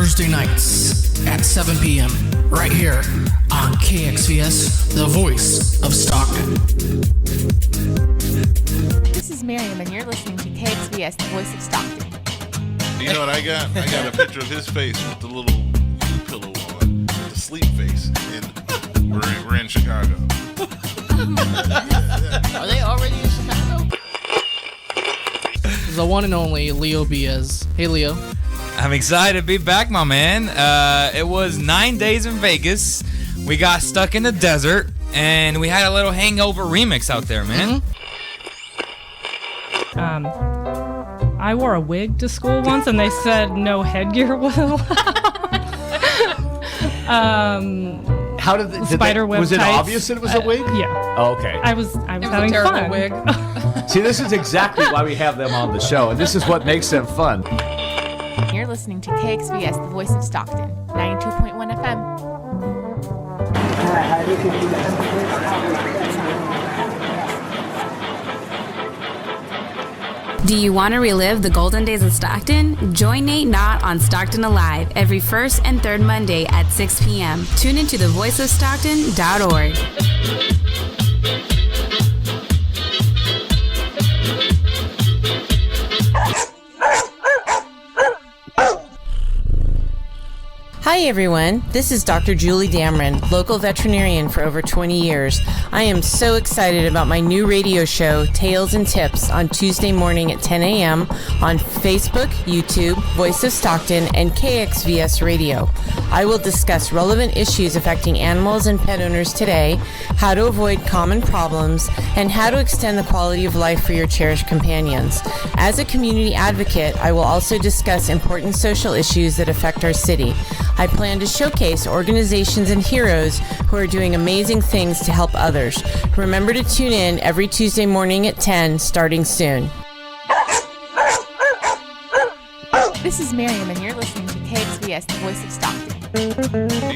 Thursday nights at 7 p.m. right here on KXVS, the voice of Stockton. This is Miriam, and you're listening to KXVS, the voice of Stockton. You know what I got? I got a picture of his face with the little pillow on, with the sleep face, and we're in Chicago. Are they already in Chicago? The one and only Leo Biaz. Hey, Leo. I'm excited to be back, my man. It was 9 days in Vegas. We got stuck in the desert, and we had a little hangover remix out there, man. I wore a wig to school once, and they said no headgear was allowed. How did the spider web was it tights. Obvious that it was a wig? Yeah. Oh, okay. I was It was having a terrible fun. wig. See, this is exactly why we have them on the show, and this is what makes them fun. You're listening to KXVS, the voice of Stockton, 92.1 FM. Do you want to relive the golden days of Stockton? Join Nate Knott on Stockton Alive every first and third Monday at 6 p.m. Tune into thevoiceofstockton.org. Hi everyone, this is Dr. Julie Dameron, local veterinarian for over 20 years. I am so excited about my new radio show, Tales and Tips, on Tuesday morning at 10 a.m. on Facebook, YouTube, Voice of Stockton, and KXVS Radio. I will discuss relevant issues affecting animals and pet owners today, how to avoid common problems, and how to extend the quality of life for your cherished companions. As a community advocate, I will also discuss important social issues that affect our city. I plan to showcase organizations and heroes who are doing amazing things to help others. Remember to tune in every Tuesday morning at 10, starting soon. This is Miriam, and you're listening to KXVS, the voice of Stockton. You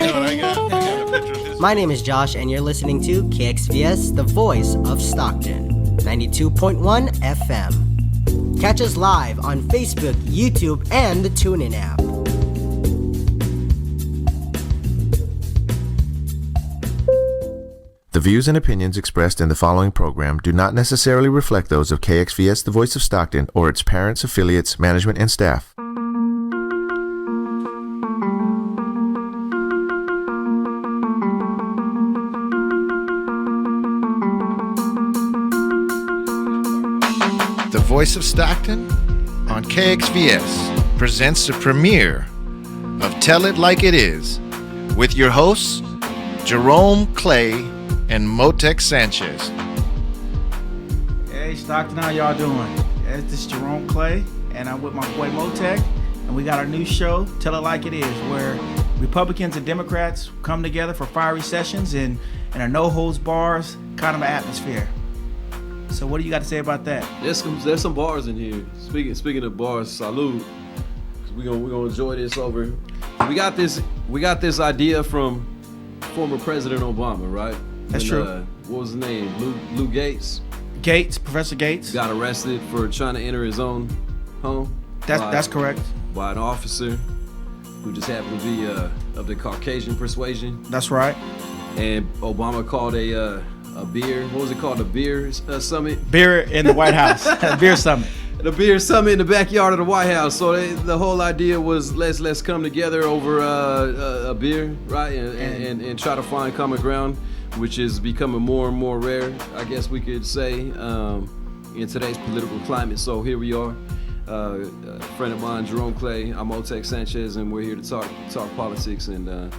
know what I got? I got a picture of his My name is Josh, and you're listening to KXVS, the voice of Stockton, 92.1 FM. Catch us live on Facebook, YouTube, and the TuneIn app. The views and opinions expressed in the following program do not necessarily reflect those of KXVS, the voice of Stockton, or its parents, affiliates, management, and staff. The Voice of Stockton on KXVS presents the premiere of Tell It Like It Is with your hosts, Jerome Clay and Motec Sanchez. Hey Stockton, how y'all doing? Yeah, this is Jerome Clay, and I'm with my boy Motec, and we got our new show, Tell It Like It Is, where Republicans and Democrats come together for fiery sessions in a no-holds-bars kind of atmosphere. So what do you got to say about that? There's some bars in here. Speaking of bars, salute. We're gonna enjoy this over. We got this idea from former President Obama, right? That's true. What was his name? Lou Gates. Professor Gates. Got arrested for trying to enter his own home. That's correct. By an officer who just happened to be of the Caucasian persuasion. That's right. And Obama called a beer. What was it called? A beer summit. Beer in the White House. Beer summit. The beer summit in the backyard of the White House. So the whole idea was let's come together over a beer, right, and try to find common ground, which is becoming more and more rare, I guess we could say, in today's political climate. So here we are, a friend of mine, Jerome Clay. I'm Motec Sanchez, and we're here to talk politics and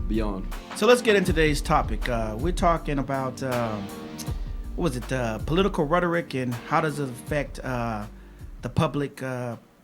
beyond. So let's get into today's topic. We're talking about political rhetoric and how does it affect the public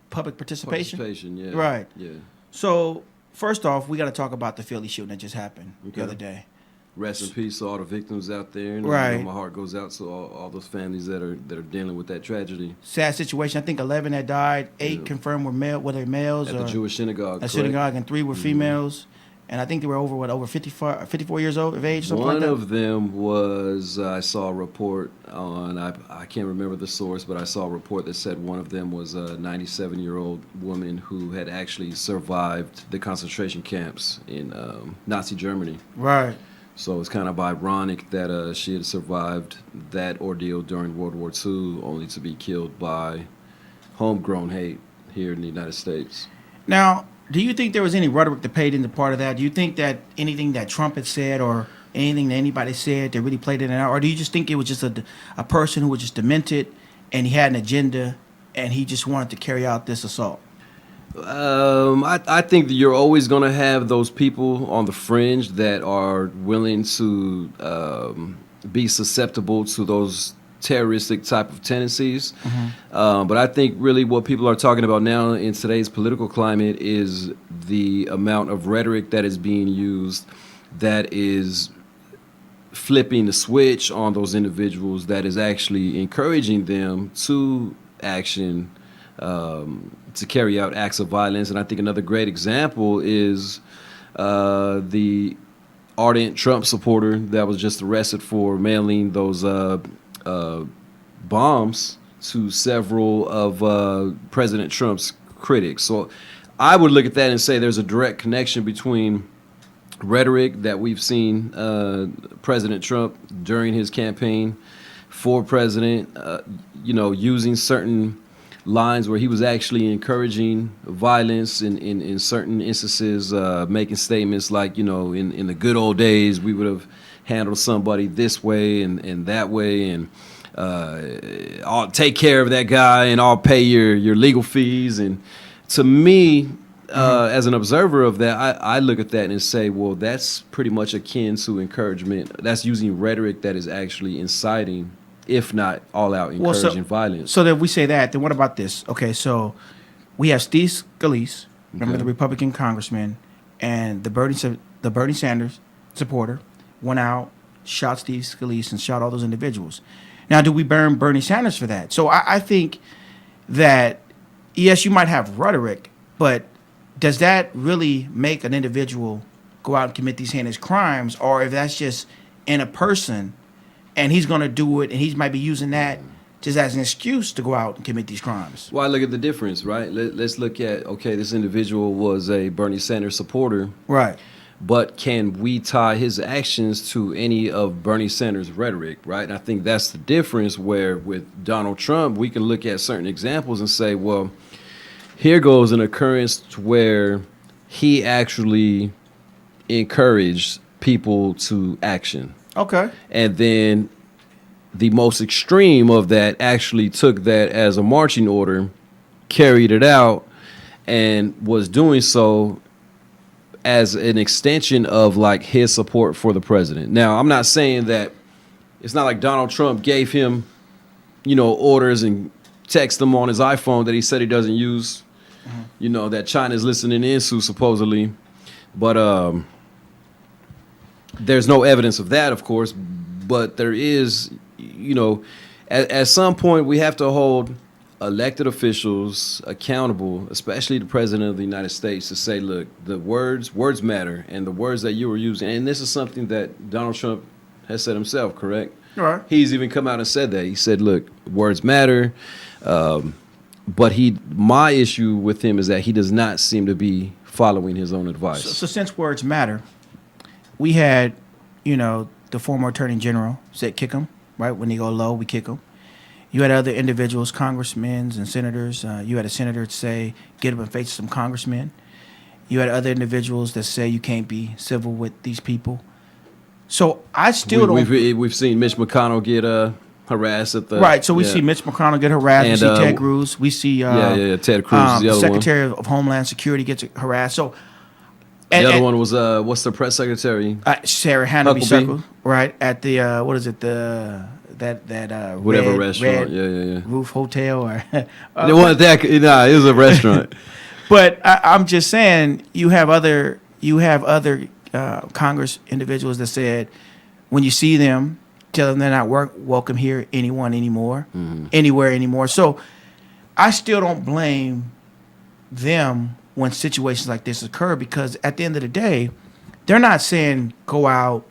participation? Yeah. Right. Yeah. So first off, we got to talk about the Philly shooting that just happened the other day. Rest in peace to all the victims out there. And, right. My heart goes out to all those families that are dealing with that tragedy. Sad situation. I think 11 had died. 8 confirmed were males. At the Jewish synagogue. A synagogue, and 3 were females. and I think they were over 54 years old of age, something One like that. of them was, I saw a report on, I can't remember the source, but I saw a report that said one of them was a 97-year-old woman who had actually survived the concentration camps in Nazi Germany. Right. So it's kind of ironic that she had survived that ordeal during World War II, only to be killed by homegrown hate here in the United States. Now, do you think there was any rhetoric that played into part of that? Do you think that anything that Trump had said or anything that anybody said that really played in it out? Or do you just think it was just a person who was just demented and he had an agenda and he just wanted to carry out this assault? I think that you're always going to have those people on the fringe that are willing to be susceptible to those terroristic type of tendencies. But I think really what people are talking about now in today's political climate is the amount of rhetoric that is being used that is flipping the switch on those individuals, that is actually encouraging them to action, to carry out acts of violence. And I think another great example is the ardent Trump supporter that was just arrested for mailing those bombs to several of President Trump's critics. So I would look at that and say there's a direct connection between rhetoric that we've seen President Trump during his campaign for president, using certain lines where he was actually encouraging violence in certain instances, making statements like, in the good old days, we would have handled somebody this way and that way, and I'll take care of that guy and I'll pay your legal fees. And to me, as an observer of that, I look at that and say, well, that's pretty much akin to encouragement. That's using rhetoric that is actually inciting, if not all out encouraging violence. So that we say that, then what about this? Okay, so we have Steve Scalise, remember the Republican congressman, and the Bernie Sanders supporter went out, shot Steve Scalise, and shot all those individuals. Now, do we burn Bernie Sanders for that? So I think that, yes, you might have rhetoric, but does that really make an individual go out and commit these heinous crimes? Or if that's just in a person and he's going to do it and he might be using that just as an excuse to go out and commit these crimes? Well, I look at the difference, right? Let's look at, okay, this individual was a Bernie Sanders supporter. Right. But can we tie his actions to any of Bernie Sanders' rhetoric, right? And I think that's the difference, where with Donald Trump, we can look at certain examples and say, well, here goes an occurrence where he actually encouraged people to action. Okay. And then the most extreme of that actually took that as a marching order, carried it out, and was doing so as an extension of like his support for the president. Now, I'm not saying that it's not like Donald Trump gave him, orders and text him on his iPhone that he said he doesn't use, that China's listening in to supposedly. But there's no evidence of that, of course. But there is, at some point we have to hold elected officials accountable, especially the president of the United States, to say, look, the words matter, and the words that you were using, and this is something that Donald Trump has said himself, correct? Right. He's even come out and said that. He said, look, words matter, but my issue with him is that he does not seem to be following his own advice. So since words matter, we had, the former attorney general said kick him, right? When they go low, we kick him. You had other individuals, congressmen and senators. You had a senator say, get up and face some congressmen. You had other individuals that say you can't be civil with these people. So I still don't... We've seen Mitch McConnell get harassed at the... Right, so we see Mitch McConnell get harassed. We see Ted Cruz. We see... Ted Cruz is the other Secretary of Homeland Security gets harassed. So... The other one was, what's the press secretary? Sarah Hannity Circle, right? At the, whatever red, restaurant, red Roof Hotel or it wasn't that. Nah, it was a restaurant. But I'm just saying, you have other Congress individuals that said, when you see them, tell them they're not welcome here anymore. So I still don't blame them when situations like this occur, because at the end of the day, they're not saying go out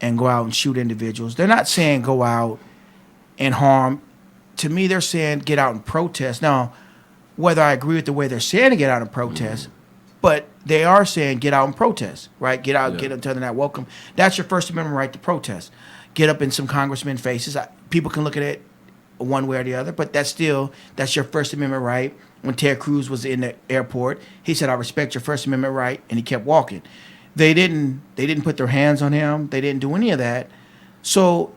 and shoot individuals. They're not saying go out and harm. To me, they're saying get out and protest. Now, whether I agree with the way they're saying to get out and protest, but they are saying get out and protest, right? Get out, get up, tell them that welcome. That's your First Amendment right to protest. Get up in some congressmen's faces. People can look at it one way or the other, but that's your First Amendment right. When Ted Cruz was in the airport, he said, "I respect your First Amendment right," and he kept walking. They didn't put their hands on him. They didn't do any of that. So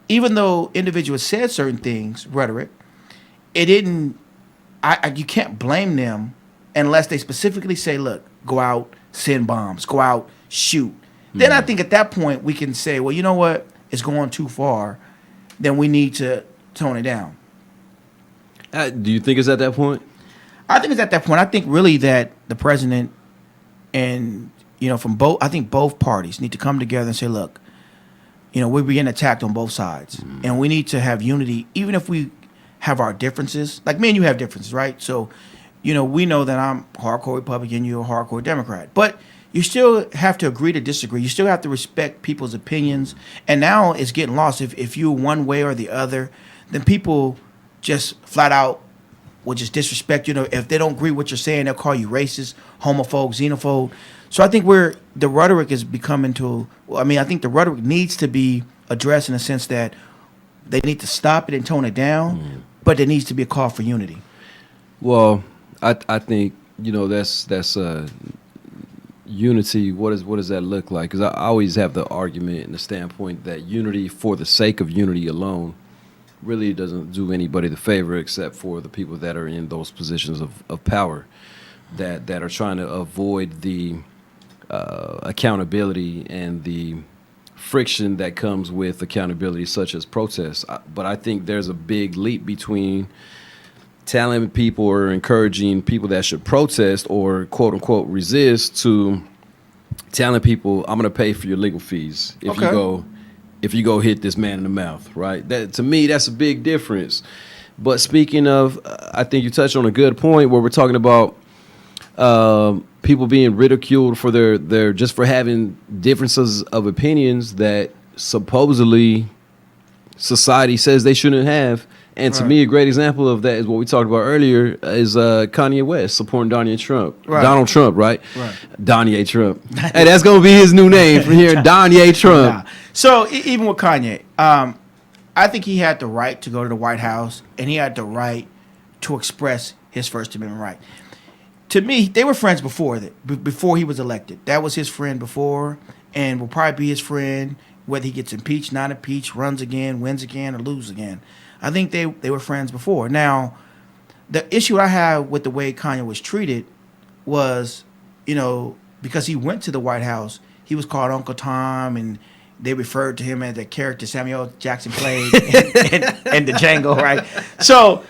even though individuals said certain things, rhetoric, it didn't. You can't blame them unless they specifically say, "Look, go out, send bombs, go out, shoot." Then I think at that point we can say, "Well, you know what? It's going too far. Then we need to tone it down." Do you think it's at that point? I think it's at that point. I think really that the president and from both, I think both parties need to come together and say, "Look, we're being attacked on both sides, and we need to have unity, even if we have our differences. Like me and you have differences, right? So, we know that I'm hardcore Republican, you're a hardcore Democrat, but you still have to agree to disagree. You still have to respect people's opinions. And now it's getting lost. If you're one way or the other, then people just flat out will just disrespect you. If they don't agree with what you're saying, they'll call you racist, homophobe, xenophobe. So I think the rhetoric is becoming I think the rhetoric needs to be addressed in the sense that they need to stop it and tone it down, but there needs to be a call for unity. Well, I think, that's unity. What does that look like? Because I always have the argument and the standpoint that unity for the sake of unity alone really doesn't do anybody the favor except for the people that are in those positions of power that are trying to avoid the accountability and the friction that comes with accountability, such as protests. But I think there's a big leap between telling people or encouraging people that should protest or quote unquote resist to telling people, "I'm going to pay for your legal fees if you go hit this man in the mouth," right? That, to me, that's a big difference. But speaking of, I think you touched on a good point where we're talking about people being ridiculed for their just for having differences of opinions that supposedly society says they shouldn't have. And to me, a great example of that is what we talked about earlier is Kanye West supporting Donald Trump. Right. Donald Trump, right? Donnie Trump. Hey, that's going to be his new name from here, Donnie Trump. So even with Kanye, I think he had the right to go to the White House, and he had the right to express his First Amendment right. To me, they were friends before he was elected. That was his friend before, and will probably be his friend whether he gets impeached, not impeached, runs again, wins again, or loses again. I think they were friends before. Now, the issue I have with the way Kanye was treated was, because he went to the White House, he was called Uncle Tom, and they referred to him as the character Samuel L. Jackson played in the Django, right? So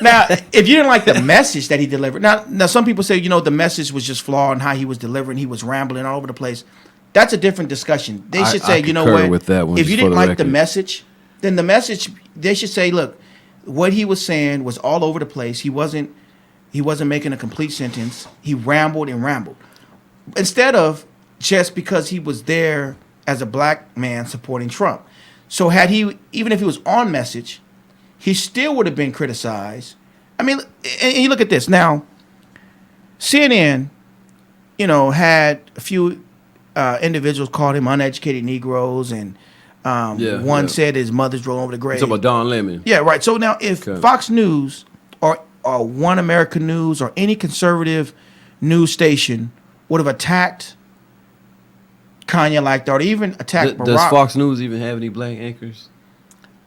now, if you didn't like the message that he delivered, now some people say, the message was just flawed and how he was delivering, he was rambling all over the place. That's a different discussion. They should say, you know what? With that one, if you didn't like the message, then the message, they should say, look, what he was saying was all over the place. He wasn't making a complete sentence. He rambled and rambled. Instead of just because he was there as a black man supporting Trump. So even if he was on message, he still would have been criticized. I mean, and you look at this. Now, CNN, had a few individuals called him uneducated Negroes, and one said his mother's rolling over the grave. You're talking about Don Lemon. Yeah, right. So now if Fox News or One American News or any conservative news station would have attacked Kanye like that, or even attacked Barack. Does Fox News even have any black anchors?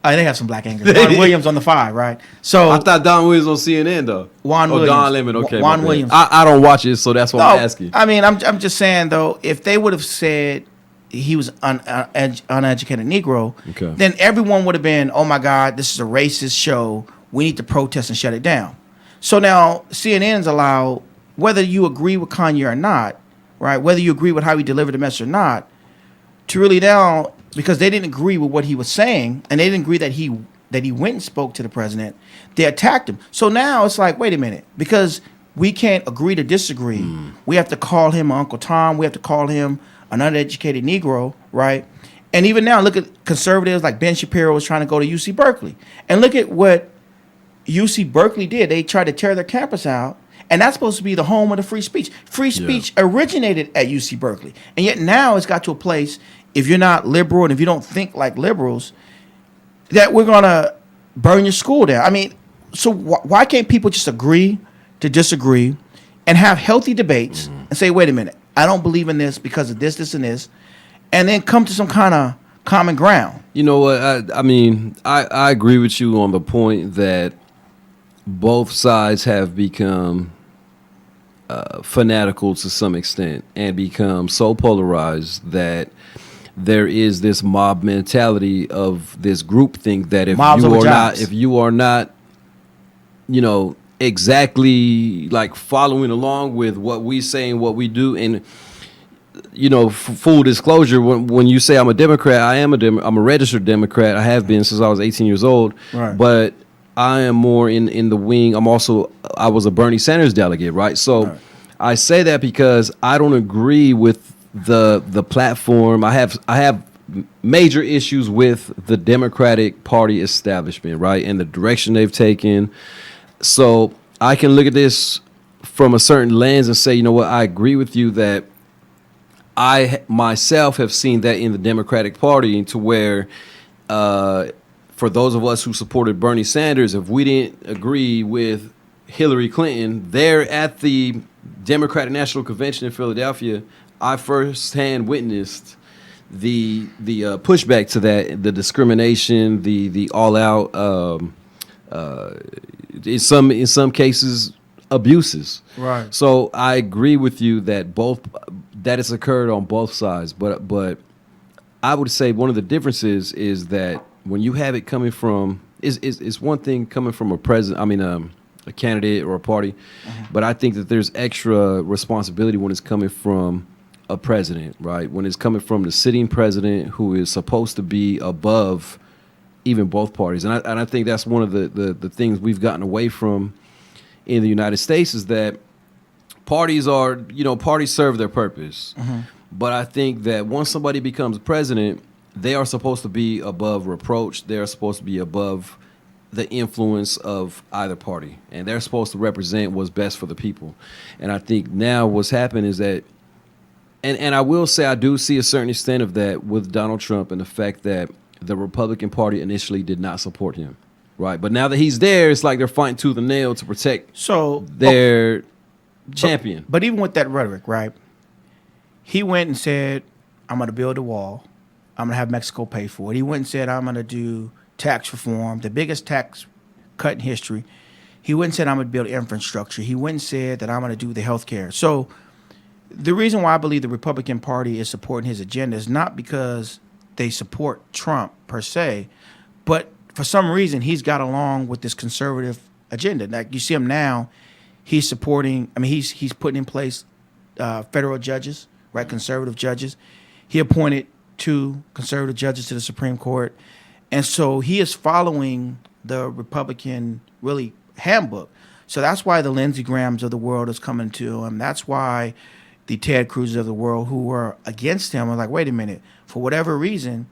They have some black anchors. Juan Williams on the 5, right? So I thought Don Williams on CNN though. Juan Williams. Don Lemon. Okay. Juan Williams. I don't watch it, so that's why I'm asking. I mean, I'm just saying though, if they would have said he was uneducated Negro, then everyone would have been, oh my God, this is a racist show. We need to protest and shut it down. So now CNN's allowed, whether you agree with Kanye or not, right? Whether you agree with how he delivered the message or not, to really now, because they didn't agree with what he was saying, and they didn't agree that he went and spoke to the president, they attacked him. So now it's like, wait a minute, because we can't agree to disagree. We have to call him Uncle Tom. We have to call him an uneducated Negro, right? And even now, look at conservatives like Ben Shapiro was trying to go to UC Berkeley. And look at what UC Berkeley did. They tried to tear their campus out. And that's supposed to be the home of the free speech. Free speech originated at UC Berkeley. And yet now it's got to a place, if you're not liberal and if you don't think like liberals, that we're going to burn your school down. I mean, so why can't people just agree to disagree and have healthy debates and say, wait a minute, I don't believe in this because of this, this, and this, and then come to some kind of common ground? You know what? I mean, I agree with you on the point that both sides have become fanatical to some extent and become so polarized that there is this mob mentality of this group think that if you are not, you know, exactly like following along with what we say and what we do. And, you know, full disclosure, when you say I'm a Democrat, I'm a registered Democrat. I have been since I was 18 years old. Right. But I am more in the wing. I was a Bernie Sanders delegate, right? So I say that because I don't agree with the platform. I have major issues with the Democratic Party establishment, right, and the direction they've taken. So I can look at this from a certain lens and say, you know what, I agree with you that I myself have seen that in the Democratic Party to where for those of us who supported Bernie Sanders, if we didn't agree with Hillary Clinton, there at the Democratic National Convention in Philadelphia, I firsthand witnessed the pushback to that, the discrimination, the all out in some cases abuses. Right. So I agree with you that that has occurred on both sides, but I would say one of the differences is that when you have it coming from is one thing coming from a candidate or a party, but I think that there's extra responsibility when it's coming from a president, right? When it's coming from the sitting president who is supposed to be above even both parties. And I think that's one of the things we've gotten away from in the United States is that parties serve their purpose. But I think that once somebody becomes president, they are supposed to be above reproach. They're supposed to be above the influence of either party. And they're supposed to represent what's best for the people. And I think now what's happened is that, and I will say I do see a certain extent of that with Donald Trump and the fact that the Republican Party initially did not support him, right? But now that he's there, it's like they're fighting tooth and nail to protect their champion. But even with that rhetoric, right, he went and said, I'm going to build a wall. I'm going to have Mexico pay for it. He went and said, I'm going to do tax reform, the biggest tax cut in history. He went and said, I'm going to build infrastructure. He went and said that I'm going to do the health care. So the reason why I believe the Republican Party is supporting his agenda is not because they support Trump per se, but for some reason he's got along with this conservative agenda. Like you see him now, he's supporting. I mean, he's putting in place federal judges, right? Conservative judges. He appointed 2 conservative judges to the Supreme Court, and so he is following the Republican really handbook. So that's why the Lindsey Grahams of the world is coming to him. That's why the Ted Cruz's of the world who were against him are like, wait a minute, for whatever reason,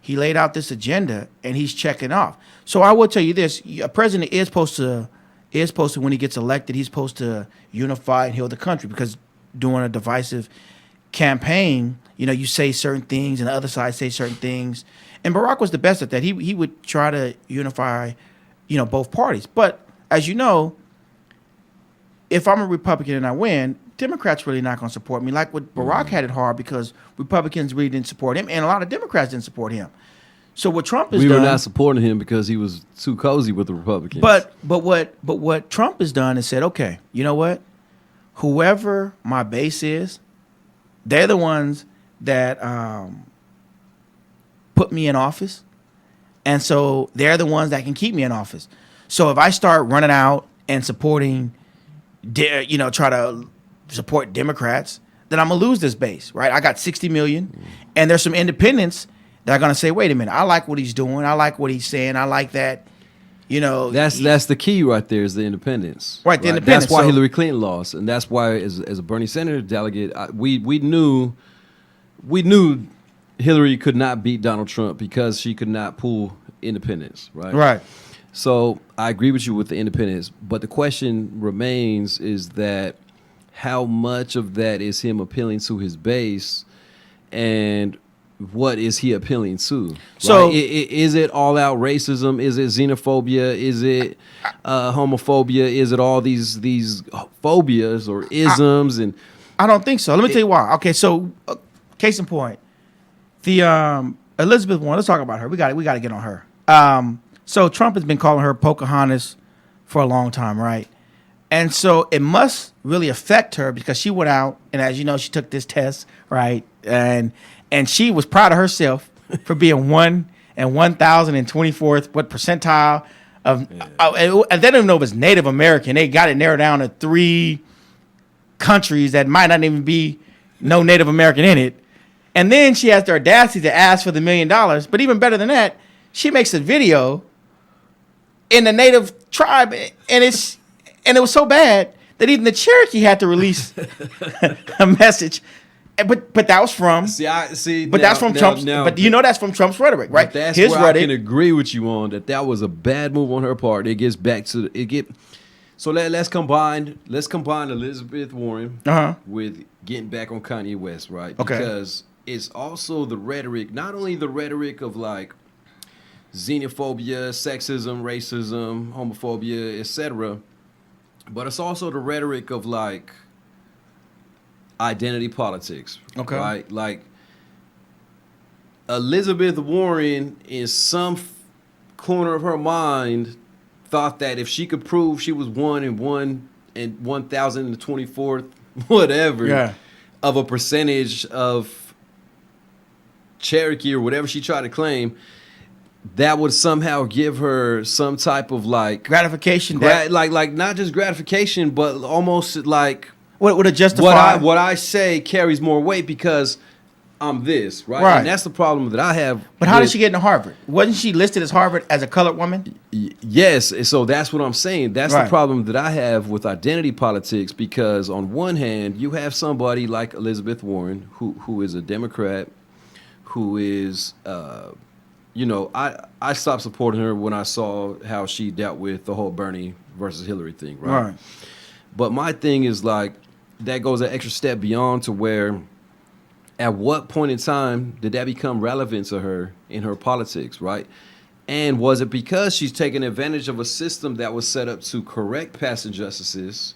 he laid out this agenda and he's checking off. So I will tell you this, a president is supposed to, when he gets elected, he's supposed to unify and heal the country, because during a divisive campaign, you say certain things and the other side say certain things. And Barack was the best at that. He would try to unify, both parties. But as you know, if I'm a Republican and I win, Democrats really not going to support me. Like with Barack had it hard because Republicans really didn't support him, and a lot of Democrats didn't support him. So what Trump has done, we were not supporting him because he was too cozy with the Republicans. But what Trump has done is said, okay, you know what? Whoever my base is, they're the ones that put me in office, and so they're the ones that can keep me in office. So if I start running out and supporting, try to support Democrats, then I'm gonna lose this base, right? I got 60 million, and there's some independents that are gonna say, wait a minute, I like what he's doing, I like what he's saying, I like that That's the key right there is the independence. Right, the independence. That's why So- Hillary Clinton lost, and that's why as a Bernie Sanders delegate, we knew Hillary could not beat Donald Trump because she could not pull independence. Right. Right. So I agree with you with the independence, but the question remains is that how much of that is him appealing to his base, and what is he appealing to? So- Right? Is it all out racism? Is it xenophobia? Is it homophobia? Is it all these phobias or isms? And I don't think so. Let me tell you why. Okay, so case in point, the Elizabeth Warren. Let's talk about her. We got to get on her. So Trump has been calling her Pocahontas for a long time, right? And so it must really affect her because she went out and, as you know, she took this test, right? And she was proud of herself for being 1,024th what percentile of. And they don't even know if it's Native American. They got it narrowed down to 3 countries that might not even be no Native American in it. And then she has the audacity to ask for the $1 million. But even better than that, she makes a video in the Native tribe, and it was so bad that even the Cherokee had to release a message. But that was from that's from Trump's. But you know that's from Trump's rhetoric, right? That's where I can agree with you on that was a bad move on her part. It gets back to So let's combine Elizabeth Warren with getting back on Kanye West, right? Okay. Because it's also the rhetoric, not only the rhetoric of like xenophobia, sexism, racism, homophobia, etc., but it's also the rhetoric of like identity politics. Okay. Right? Like Elizabeth Warren, in some corner of her mind, thought that if she could prove she was 1,024th, whatever, of a percentage of Cherokee or whatever she tried to claim, that would somehow give her some type of like gratification, like not just gratification, but almost like what would it justify? What I say carries more weight because I'm this, right? Right. And that's the problem that I have. But how did she get into Harvard? Wasn't she listed as Harvard as a colored woman? Yes. So that's what I'm saying. That's the problem that I have with identity politics, because on one hand, you have somebody like Elizabeth Warren, who is a Democrat, who is, I stopped supporting her when I saw how she dealt with the whole Bernie versus Hillary thing, right? But my thing is like, that goes an extra step beyond to where, at what point in time did that become relevant to her in her politics, right? And was it because she's taking advantage of a system that was set up to correct past injustices,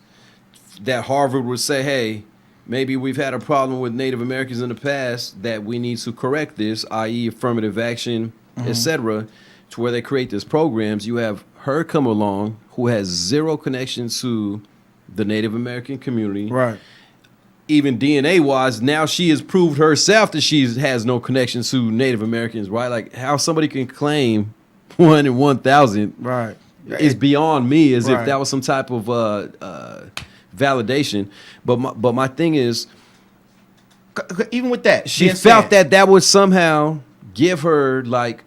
that Harvard would say, hey, maybe we've had a problem with Native Americans in the past that we need to correct this, i.e. affirmative action, etc., to where they create these programs. You have her come along who has zero connection to the Native American community. Right. Even DNA-wise, now she has proved herself that she has no connection to Native Americans, right? Like, how somebody can claim 1 in 1,000 is beyond me, as if that was some type of validation. But my thing is, even with that, she felt that would somehow give her like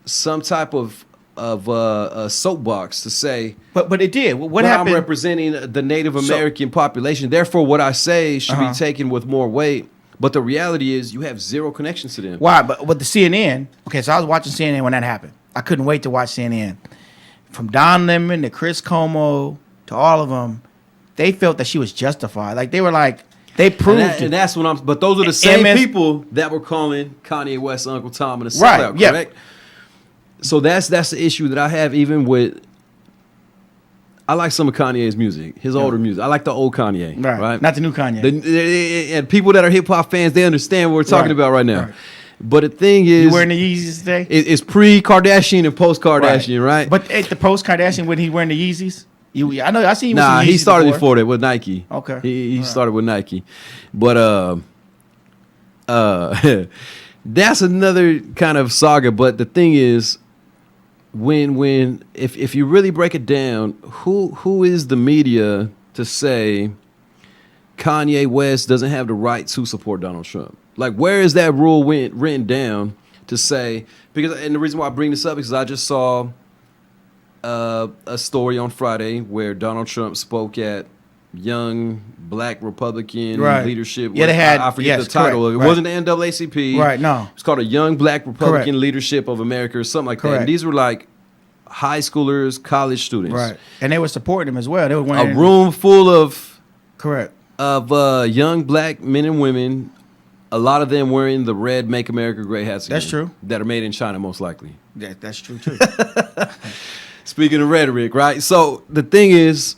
some type of a soapbox to say, but it did. What happened? I'm representing the Native American population, therefore what I say should be taken with more weight. But the reality is, you have zero connection to them. Why? But the CNN. Okay, so I was watching CNN when that happened. I couldn't wait to watch CNN. From Don Lemon to Chris Cuomo to all of them, they felt that she was justified. Like they were like, they proved it. And that's what I'm. But those are the same people that were calling Kanye West Uncle Tom and a sellout, correct? So that's the issue that I have even with. I like some of Kanye's music, his older music. I like the old Kanye, right? Not the new Kanye. And people that are hip hop fans, they understand what we're talking about right now. But the thing is, you wearing the Yeezys today? It's pre-Kardashian and post-Kardashian, right? But at the post-Kardashian, when he wearing the Yeezys, I know I seen you. Nah, he started before that with Nike. Okay, he started with Nike, but that's another kind of saga. But the thing is, if you really break it down, who is the media to say Kanye West doesn't have the right to support Donald Trump? Like, where is that rule written down to say? And the reason why I bring this up is because I just saw a story on Friday where Donald Trump spoke at young black Republican leadership. Yeah, they had. I forget the title of it. It wasn't the NAACP. Right, no. It's called a Young Black Republican Leadership of America or something like that. And these were like high schoolers, college students. Right. And they were supporting him as well. They were wearing a room full of young black men and women, a lot of them wearing the red Make America Great hats again. That's true. That are made in China, most likely. Yeah, that's true, too. Speaking of rhetoric, right? So the thing is,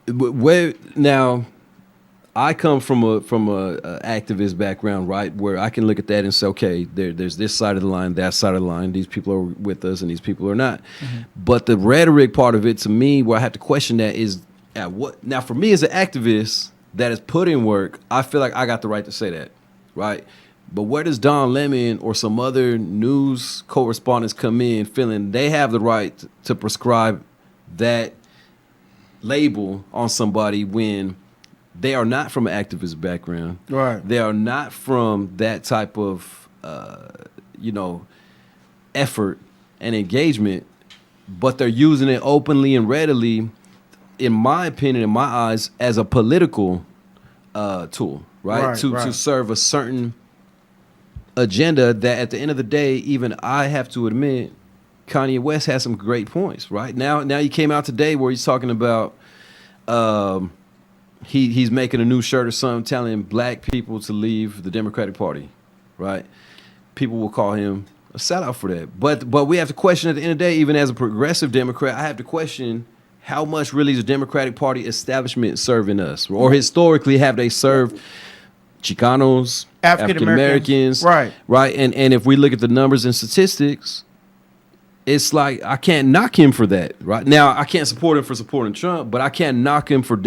now I come from a activist background, right, where I can look at that and say, okay, there's this side of the line, that side of the line. These people are with us, and these people are not. Mm-hmm. But the rhetoric part of it, to me, where I have to question that is at what. Now, for me as an activist that is put in work, I feel like I got the right to say that, right? But where does Don Lemon or some other news correspondents come in feeling they have the right to prescribe that label on somebody when they are not from an activist background? Right. They are not from that type of, effort and engagement, but they're using it openly and readily, in my opinion, in my eyes, as a political tool, right? To serve a certain agenda that at the end of the day, even I have to admit, Kanye West has some great points, right? Now he came out today where he's talking about he's making a new shirt or something telling black people to leave the Democratic Party, right? People will call him a sellout for that. But we have to question at the end of the day, even as a progressive Democrat, I have to question how much really is the Democratic Party establishment serving us? Or historically have they served Chicanos, African Americans, right? And if we look at the numbers and statistics, it's like I can't knock him for that, right? Now I can't support him for supporting Trump, but I can't knock him for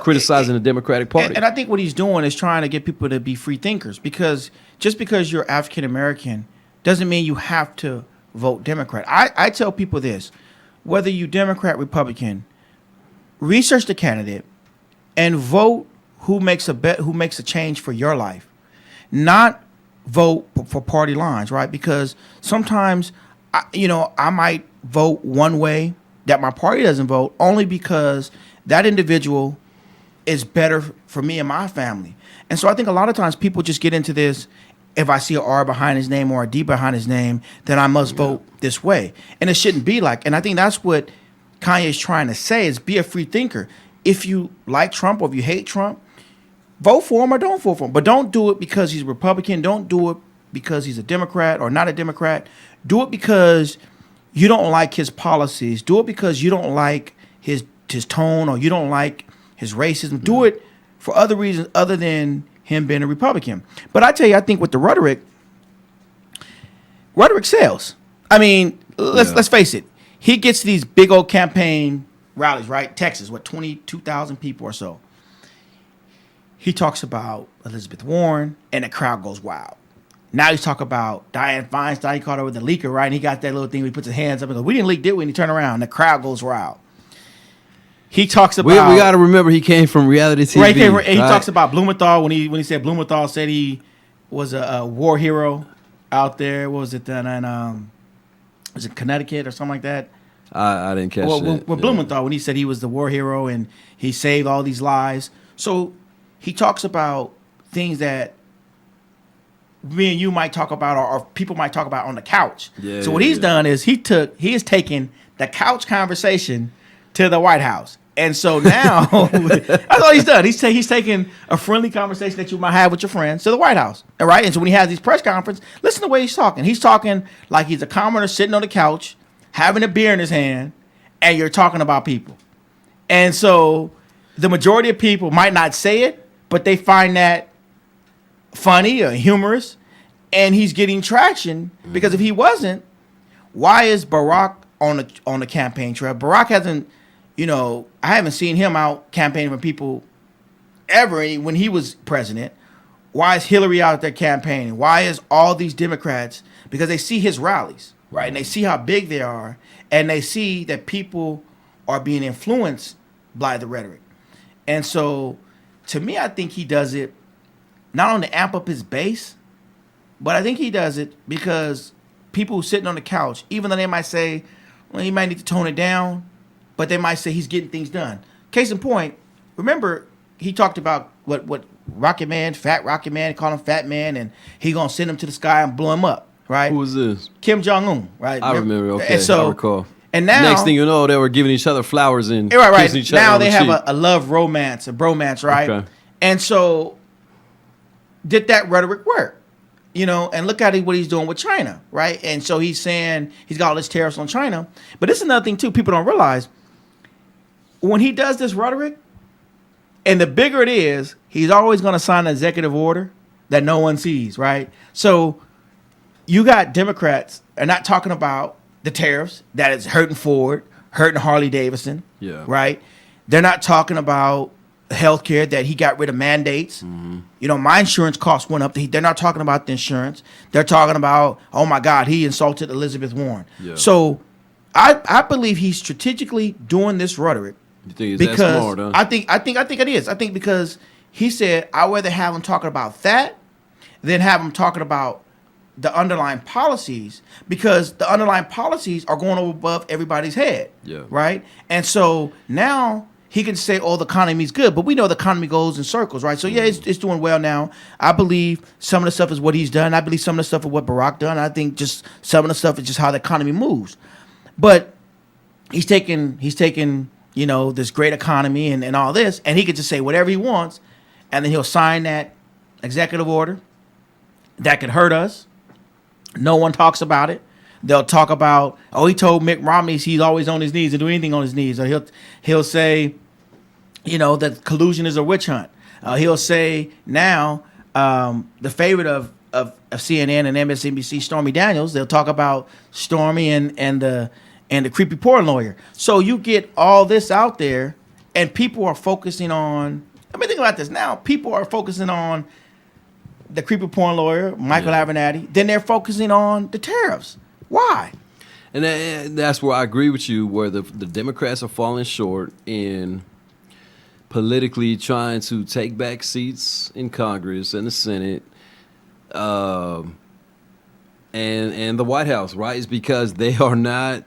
criticizing the Democratic Party. And I think what he's doing is trying to get people to be free thinkers, because just because you're African American doesn't mean you have to vote Democrat. I tell people this: whether you Democrat, Republican, research the candidate and vote who makes a change for your life, not vote for party lines, right? Because sometimes, I might vote one way that my party doesn't vote only because that individual is better for me and my family. And so I think a lot of times people just get into this: if I see an R behind his name or a D behind his name, then I must vote this way. And it shouldn't be like. And I think that's what Kanye is trying to say: is be a free thinker. If you like Trump or if you hate Trump, vote for him or don't vote for him. But don't do it because he's Republican. Don't do it because he's a Democrat or not a Democrat. Do it because you don't like his policies. Do it because you don't like his tone or you don't like his racism. Do it for other reasons other than him being a Republican. But I tell you, I think with the rhetoric sells. I mean, let's face it. He gets these big old campaign rallies, right? Texas, 22,000 people or so. He talks about Elizabeth Warren, and the crowd goes wild. Now he's talking about Dianne Feinstein. He caught her with the leaker, right? And he got that little thing where he puts his hands up and goes, "We didn't leak, did we?" And he turned around, and the crowd goes wild. He talks about... We got to remember he came from reality TV. Right, and he talks about Blumenthal when he said Blumenthal said he was a war hero out there. What was it then? Was it Connecticut or something like that? I didn't catch that. With Blumenthal, when he said he was the war hero and he saved all these lives. So he talks about things that me and you might talk about or people might talk about on the couch. Yeah, so what he's done is he has taken the couch conversation to the White House. And so now that's all he's done. He's taken a friendly conversation that you might have with your friends to the White House. All right. And so when he has these press conferences, listen to the way he's talking. He's talking like he's a commoner sitting on the couch, having a beer in his hand, and you're talking about people. And so the majority of people might not say it, but they find that funny or humorous, and he's getting traction because if he wasn't, why is Barack on the campaign trail? Barack hasn't, I haven't seen him out campaigning for people ever when he was president. Why is Hillary out there campaigning? Why is all these Democrats? Because they see his rallies, right? And they see how big they are, and they see that people are being influenced by the rhetoric. And so, to me, I think he does it not only to amp up his base, but I think he does it because people who are sitting on the couch, even though they might say, well, he might need to tone it down, but they might say he's getting things done. Case in point, remember he talked about what Rocket Man, Fat Rocket Man, call him Fat Man, and he gonna send him to the sky and blow him up, right? Who was this? Kim Jong-un, right? I remember. Okay, and so, I recall. And now, next thing you know, they were giving each other flowers and right. kissing each other Now on they the have cheek. a love romance, a bromance, right? Okay. And so, did that rhetoric work? You know, and look at what he's doing with China, right? And so he's saying he's got all these tariffs on China. But this is another thing too. People don't realize when he does this rhetoric, and the bigger it is, he's always going to sign an executive order that no one sees, right? So you got Democrats are not talking about the tariffs that is hurting Ford, hurting Harley Davidson, right? They're not talking about healthcare that he got rid of mandates. You know, my insurance costs went up. They're not talking about the insurance. They're talking about, oh my God, he insulted Elizabeth Warren. Yeah. So I believe he's strategically doing this rhetoric. You think it's that smart, huh? I think it is. I think because he said I'd rather have him talking about that than have him talking about the underlying policies, because the underlying policies are going over above everybody's head. Yeah. Right? And so now he can say, oh, the economy's good, but we know the economy goes in circles, right? So, yeah, it's doing well now. I believe some of the stuff is what he's done. I believe some of the stuff is what Barack done. I think just some of the stuff is just how the economy moves. But he's taking you know, this great economy and all this, and he could just say whatever he wants, and then he'll sign that executive order that could hurt us. No one talks about it. They'll talk about, oh, he told Mitt Romney he's always on his knees and do anything on his knees. Or he'll say, you know, that collusion is a witch hunt. He'll say now the favorite of CNN and MSNBC, Stormy Daniels. They'll talk about Stormy and the creepy porn lawyer. So you get all this out there, and people are focusing on. I mean, think about this now. People are focusing on the creepy porn lawyer, Michael Avenatti. Then they're focusing on the tariffs. Why? And that's where I agree with you, where the Democrats are falling short in politically trying to take back seats in Congress and the Senate and the White House, right? It's because they are not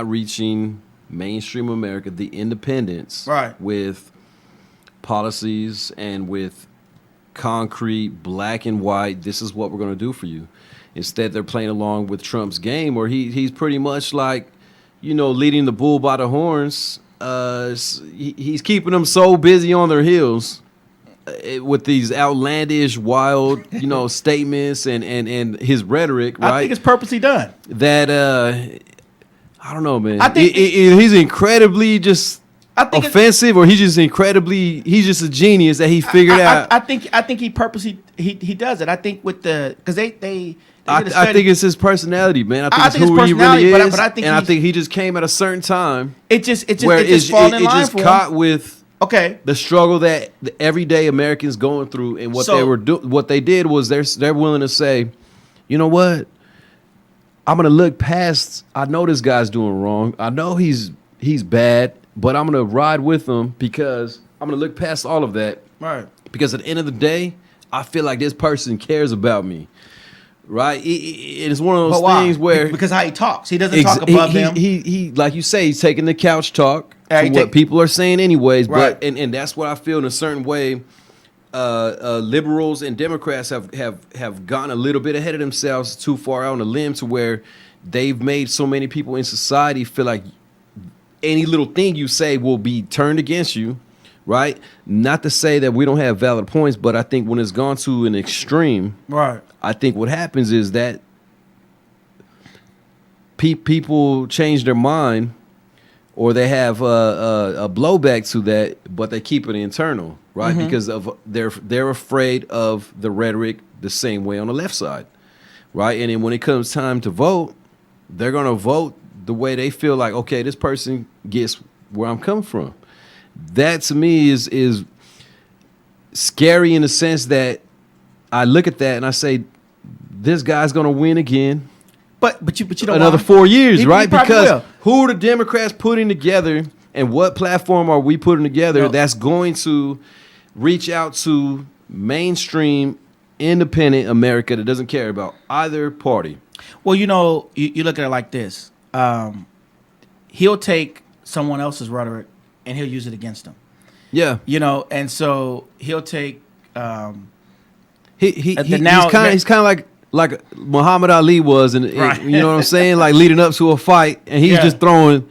reaching mainstream America, the independents, right, with policies and with concrete, black and white, this is what we're going to do for you. Instead, they're playing along with Trump's game, where he's pretty much like, you know, leading the bull by the horns. He's keeping them so busy on their heels with these outlandish, wild, you know, statements and his rhetoric, right? I think it's purposely done. That, I don't know, man. I think he's incredibly just offensive, or he's just a genius that he figured out. I think he purposely he does it. I think with because they I think it's his personality, man. I think it's who he really is, but I think he just came at a certain time. It just falling in line for him. Caught with the struggle that the everyday Americans going through, and what they did was they're willing to say, you know what, I'm gonna look past. I know this guy's doing wrong. I know he's bad, but I'm gonna ride with him because I'm gonna look past all of that. Right. Because at the end of the day, I feel like this person cares about me. Right, it's one of those things where because how he talks, he doesn't talk above them. He like you say, he's taking the couch talk to what people are saying anyways. Right. But and that's what I feel in a certain way. Liberals and Democrats have gotten a little bit ahead of themselves, too far out on a limb, to where they've made so many people in society feel like any little thing you say will be turned against you. Right. Not to say that we don't have valid points, but I think when it's gone to an extreme, right, I think what happens is that people change their mind, or they have a blowback to that, but they keep it internal, right? Mm-hmm. Because of they're afraid of the rhetoric the same way on the left side, right? And then when it comes time to vote, they're gonna vote the way they feel like, okay, this person gets where I'm coming from. That to me is scary in the sense that I look at that and I say, this guy's gonna win again. But you don't another 4 years, right? Because who are the Democrats putting together, and what platform are we putting together that's going to reach out to mainstream independent America that doesn't care about either party? Well, you know, you look at it like this. he'll take someone else's rhetoric and he'll use it against them. Yeah. You know, and so he'll take he's kind of like Muhammad Ali was, and Right. you know what I'm saying, like leading up to a fight, and he's just throwing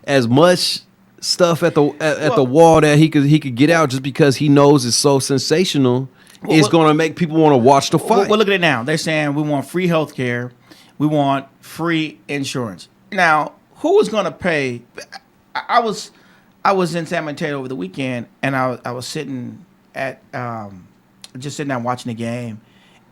as much stuff at the wall that he could get out, just because he knows it's so sensational. It's going to make people want to watch the fight. Well, look at it now. They're saying we want free health care. We want free insurance. Now, who is going to pay? I was in San Mateo over the weekend, and I was sitting at just sitting down watching the game,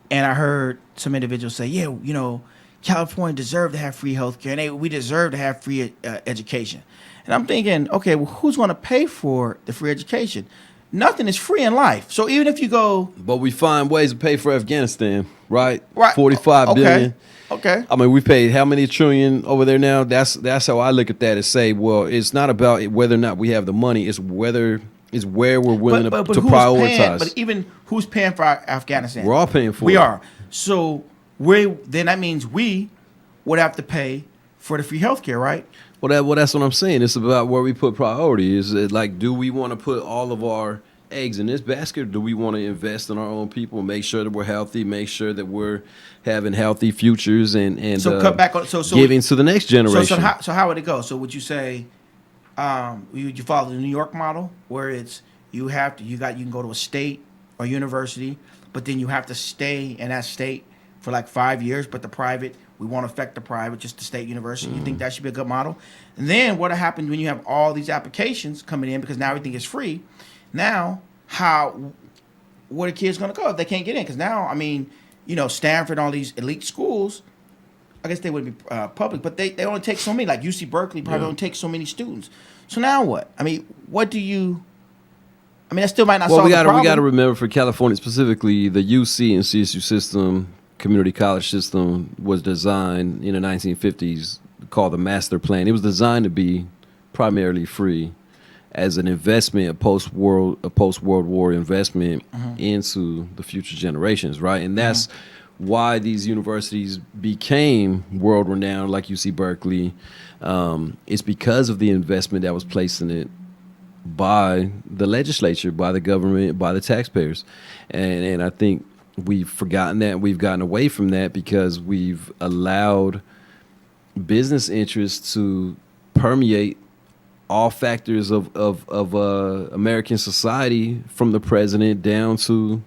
and I heard some individuals say, yeah, you know, California deserved to have free health care, and we deserve to have free education. And I'm thinking, okay, well, who's going to pay for the free education? Nothing is free in life. So even if you go... But we find ways to pay for Afghanistan, right? Right. 45 billion. Okay. I mean, we paid how many trillion over there now? That's how I look at that, and say, well, it's not about whether or not we have the money. It's where we're willing to prioritize. But even who's paying for Afghanistan? We're all paying for it. We are. So then that means we would have to pay for the free health care, right? Well, that's what I'm saying. It's about where we put priority. Is it like, do we want to put all of our eggs in this basket, or do we want to invest in our own people, make sure that we're healthy, make sure that we're having healthy futures, and so cut back on giving to the next generation? So how would it go? So would you say you follow the New York model, where it's you can go to a state or university, but then you have to stay in that state for like 5 years, but the private, we won't affect the private, just the state university. You think that should be a good model? And then what happens when you have all these applications coming in, because now everything is free? Now, where are the kids going to go if they can't get in? Because now, I mean, you know, Stanford, all these elite schools, I guess they wouldn't be public, but they only take so many. Like UC Berkeley probably only takes so many students. So now what? I mean, that still might not solve the problem. We got to remember, for California specifically, the UC and CSU system, community college system, was designed in the 1950s, called the Master Plan. It was designed to be primarily free, as an investment, a post World War investment into the future generations, right? And that's why these universities became world renowned, like UC Berkeley. It's because of the investment that was placed in it by the legislature, by the government, by the taxpayers. And I think we've forgotten that. We've gotten away from that because we've allowed business interests to permeate all factors of American society, from the president down to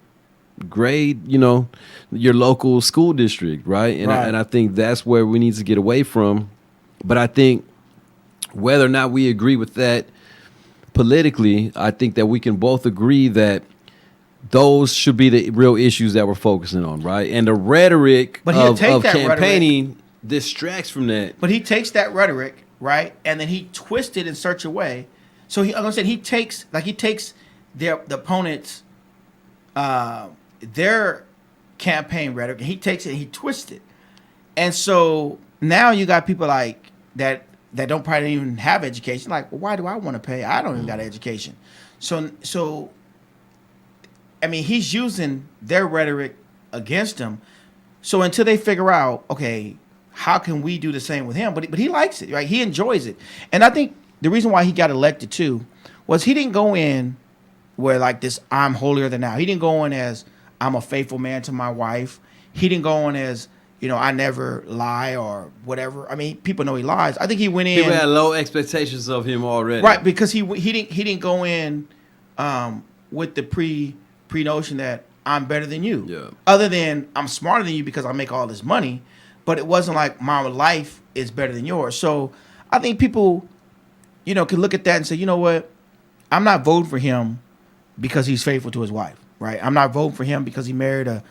grade, your local school district, right? And I think that's where we need to get away from. But I think whether or not we agree with that politically, I think that we can both agree that those should be the real issues that we're focusing on, right? And the rhetoric of campaigning distracts from that. But he takes that rhetoric, right, and then he twists it in such a way. So he takes the opponent's their campaign rhetoric, and he takes it and he twists it. And so now you got people like that don't probably even have education. Like, well, why do I want to pay? I don't even got an education. So I mean, he's using their rhetoric against him. So until they figure out, okay, how can we do the same with him? But he likes it, right? He enjoys it. And I think the reason why he got elected too was he didn't go in where like this, I'm holier than thou. He didn't go in as, I'm a faithful man to my wife. He didn't go in as, I never lie or whatever. I mean, people know he lies. I think he went in. People had low expectations of him already. Right, because he didn't go in with the pre-notion that I'm better than you. Yeah. Other than I'm smarter than you because I make all this money. But it wasn't like my life is better than yours. So I think people, can look at that and say, you know what? I'm not voting for him because he's faithful to his wife, right? I'm not voting for him because he married a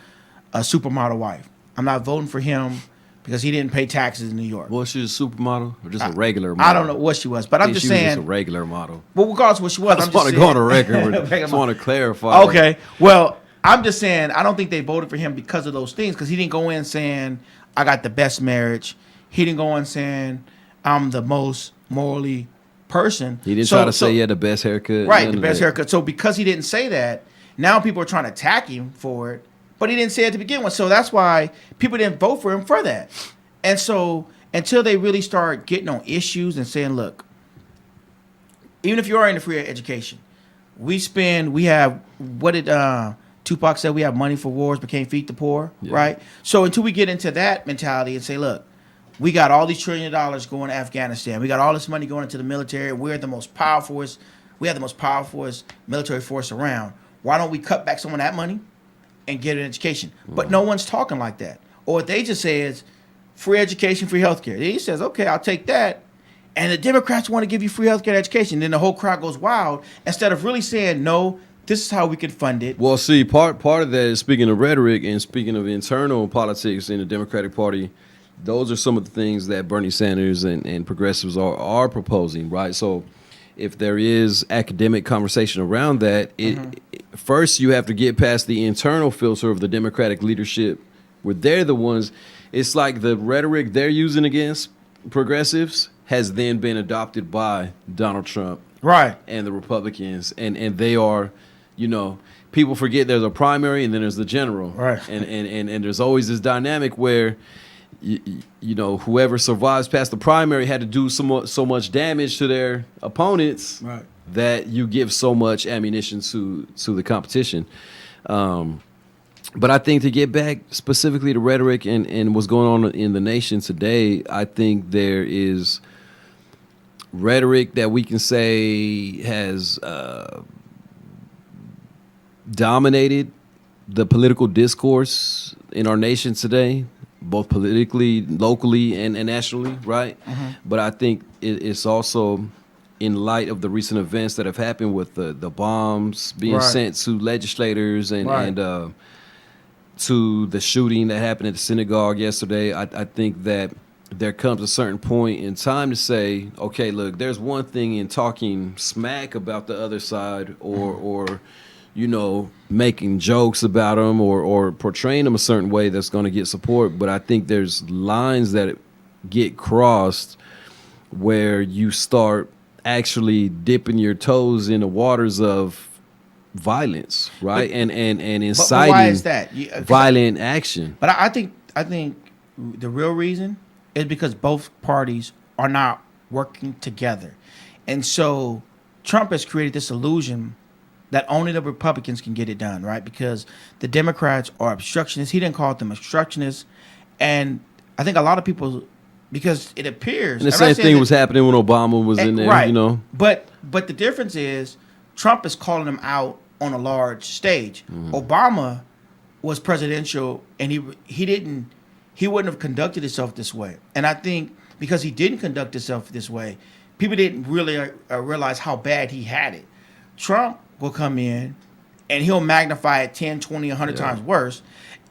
supermodel wife. I'm not voting for him because he didn't pay taxes in New York. Was she a supermodel or just a regular model? I don't know what she was, but I'm just saying. She was just a regular model. Well, regardless of what she was, I just want to go on a record. I just want to clarify. Okay. Well, I'm just saying, I don't think they voted for him because of those things, because he didn't go in saying, I got the best marriage. He didn't go in saying, I'm the most morally person. He didn't try to say he had the best haircut. Right, the best haircut. So because he didn't say that, now people are trying to attack him for it, but he didn't say it to begin with. So that's why people didn't vote for him for that. And so, until they really start getting on issues and saying, look, even if you are in the free education, we have, what did Tupac said, we have money for wars but can't feed the poor, right? So until we get into that mentality and say, look, we got all these $1 trillion going to Afghanistan. We got all this money going into the military. We have the most powerful military force around. Why don't we cut back some of that money and get an education? But no one's talking like that. Or what they just say is free education, free healthcare. He says, okay, I'll take that. And the Democrats want to give you free healthcare and education. Then the whole crowd goes wild instead of really saying, no, this is how we can fund it. Well, see, part of that is, speaking of rhetoric and speaking of internal politics in the Democratic Party, those are some of the things that Bernie Sanders and progressives are proposing, right? So if there is academic conversation around that, first you have to get past the internal filter of the Democratic leadership, where they're the ones. It's like the rhetoric they're using against progressives has then been adopted by Donald Trump, right, and the Republicans, and they are, people forget there's a primary and then there's the general, right, and there's always this dynamic where whoever survives past the primary had to do so much damage to their opponents, right, that you give so much ammunition to the competition. But I think, to get back specifically to rhetoric and what's going on in the nation today, I think there is rhetoric that we can say has dominated the political discourse in our nation today, both politically, locally, and nationally, right? But I think it's also, in light of the recent events that have happened with the bombs being sent to legislators and to the shooting that happened at the synagogue yesterday, I think that there comes a certain point in time to say, okay, look, there's one thing in talking smack about the other side or making jokes about them or portraying them a certain way that's going to get support. But I think there's lines that get crossed where you start actually dipping your toes in the waters of violence, right? And inciting, but why is that? Violent action. But I think the real reason is because both parties are not working together. And so Trump has created this illusion that only the Republicans can get it done, right? Because the Democrats are obstructionists. He didn't call them obstructionists. And I think a lot of people, because it appears... And the same thing was happening when Obama was in there, right. But the difference is Trump is calling them out on a large stage. Obama was presidential, and he wouldn't have conducted himself this way. And I think because he didn't conduct himself this way, people didn't really realize how bad he had it. Trump will come in, and he'll magnify it 10, 20, 100 times worse.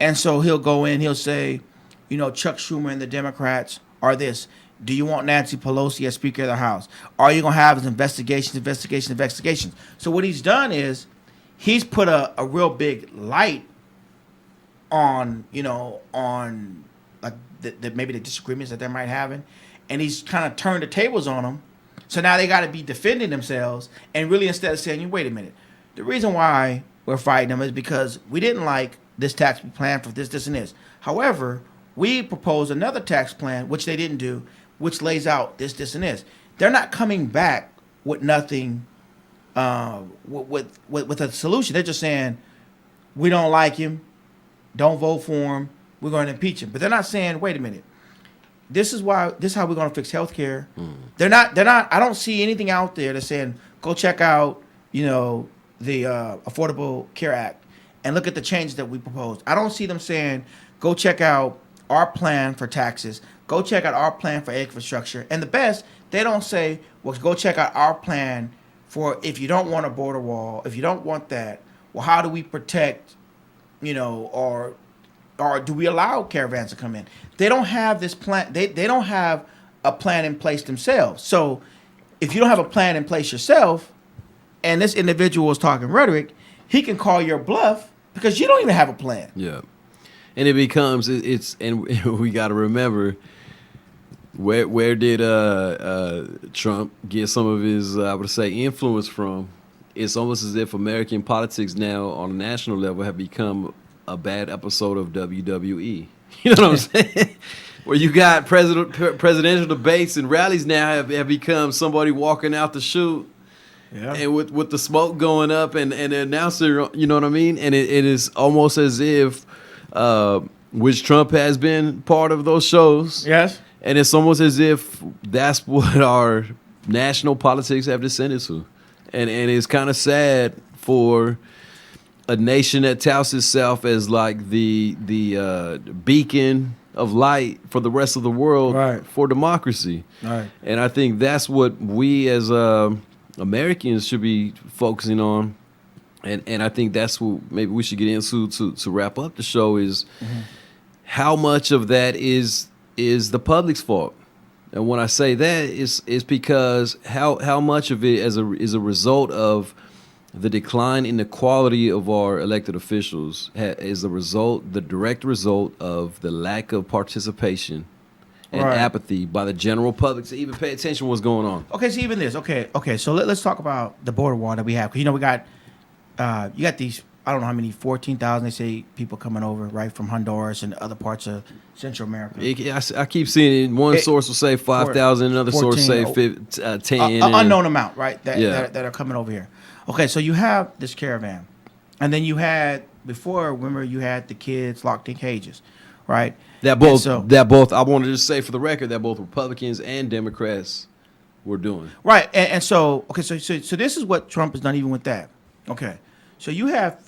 And so he'll go in, he'll say, Chuck Schumer and the Democrats are this. Do you want Nancy Pelosi as Speaker of the House? Are you going to have his investigations? So what he's done is he's put a real big light on, on like maybe the disagreements that they might have, and he's kind of turned the tables on them. So now they got to be defending themselves, and really instead of saying, wait a minute, the reason why we're fighting them is because we didn't like this tax plan for this, and this. However, we proposed another tax plan, which they didn't do, which lays out this, and this. They're not coming back with nothing, with a solution. They're just saying, we don't like him, don't vote for him, we're going to impeach him. But they're not saying, wait a minute, this is how we're going to fix healthcare. They're not. I don't see anything out there that's saying, go check out, the Affordable Care Act and look at the changes that we proposed. I don't see them saying, go check out our plan for taxes. Go check out our plan for infrastructure. And the best, they don't say, well, go check out our plan for if you don't want a border wall, if you don't want that, well, how do we protect, or do we allow caravans to come in? They don't have this plan. They don't have a plan in place themselves. So if you don't have a plan in place yourself, and this individual is talking rhetoric, he can call your bluff because you don't even have a plan. Yeah. And it becomes, and we got to remember, where did Trump get some of his, I would say, influence from? It's almost as if American politics now on a national level have become a bad episode of WWE. You know what I'm saying? where you got presidential debates and rallies now have become somebody walking out the chute. Yeah. And with the smoke going up and the announcer, you know what I mean? And it is almost as if, which Trump has been part of those shows. Yes. And it's almost as if that's what our national politics have descended to. And it's kind of sad for a nation that touts itself as like the beacon of light for the rest of the world for democracy. Right. And I think that's what we as Americans should be focusing on, and I think that's what maybe we should get into to wrap up the show is how much of that is the public's fault. And when I say that is because how much of it is a result of the decline in the quality of our elected officials is the direct result of the lack of participation and apathy by the general public to even pay attention to what's going on. Okay, so even this. Okay. So let's talk about the border wall that we have. 'Cause, we got you got these. I don't know how many 14,000 they say people coming over right from Honduras and other parts of Central America. I keep seeing it. One source will say 5,000, another 14, source say 10. Unknown amount, right? That are coming over here. Okay, so you have this caravan, and then you had before. Remember, you had the kids locked in cages, right? That both. I wanted to say for the record that both Republicans and Democrats were doing. Right, and so so this is what Trump has done even with that. Okay, so you have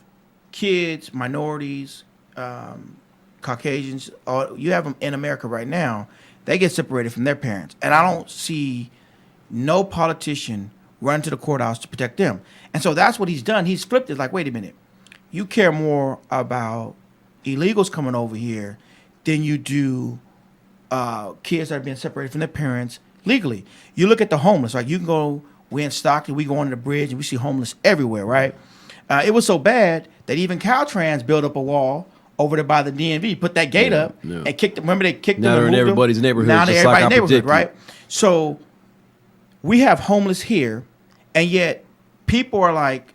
kids, minorities, Caucasians. You have them in America right now. They get separated from their parents, and I don't see no politician run to the courthouse to protect them. And so that's what he's done. He's flipped it. Like, wait a minute, you care more about illegals coming over here than you do kids that are being separated from their parents legally. You look at the homeless. Like, you can go, we're in Stockton, we go under the bridge, and we see homeless everywhere, right? It was so bad that even Caltrans built up a wall over there by the DMV, put that gate up, and kicked them. Remember, they kicked them. Now they're in everybody's neighborhood. Now they're in everybody's neighborhood, predicted. right? So we have homeless here, and yet people are like,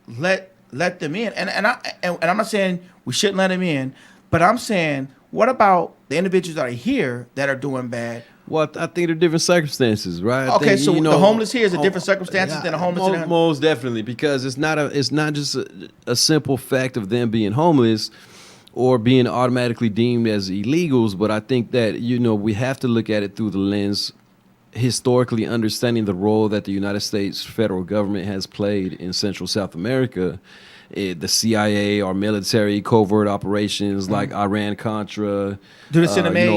let them in. And I'm not saying we shouldn't let them in, but I'm saying, what about the individuals that are here that are doing bad? Well, I think they're different circumstances, right? Okay, so the homeless here is a different circumstances than the homeless in most definitely, because it's not just a simple fact of them being homeless or being automatically deemed as illegals, but I think that we have to look at it through the lens historically understanding the role that the United States federal government has played in Central South America. The CIA, our military covert operations like Iran-Contra,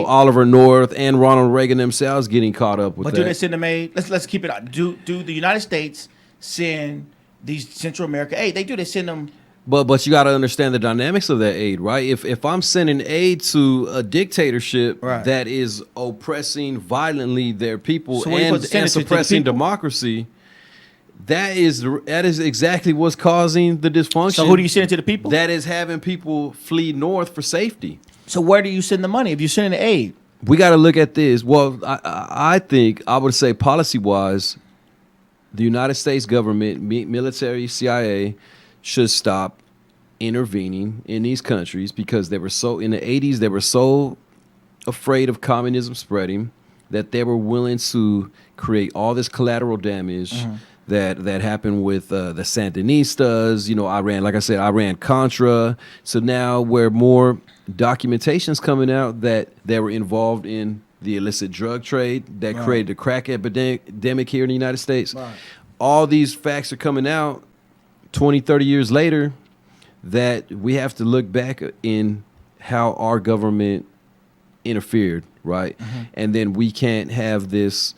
Oliver North and Ronald Reagan themselves getting caught up with that. But do they send them aid? Let's keep it out. Do the United States send these Central America aid? They do. They send them. But you got to understand the dynamics of that aid, right? If I'm sending aid to a dictatorship that is oppressing violently their people and suppressing democracy. That is exactly what's causing the dysfunction. So who do you send it to the people? That is having people flee north for safety. So where do you send the money if you're sending the aid? We got to look at this. Well, I think I would say policy-wise, the United States government, military, CIA, should stop intervening in these countries because in the 80s, they were so afraid of communism spreading that they were willing to create all this collateral damage that happened with the Sandinistas, Iran, like I said, Iran-Contra. So now where more documentation's coming out that they were involved in the illicit drug trade that created the crack epidemic here in the United States. Right. All these facts are coming out 20, 30 years later that we have to look back in how our government interfered, right? And then we can't have this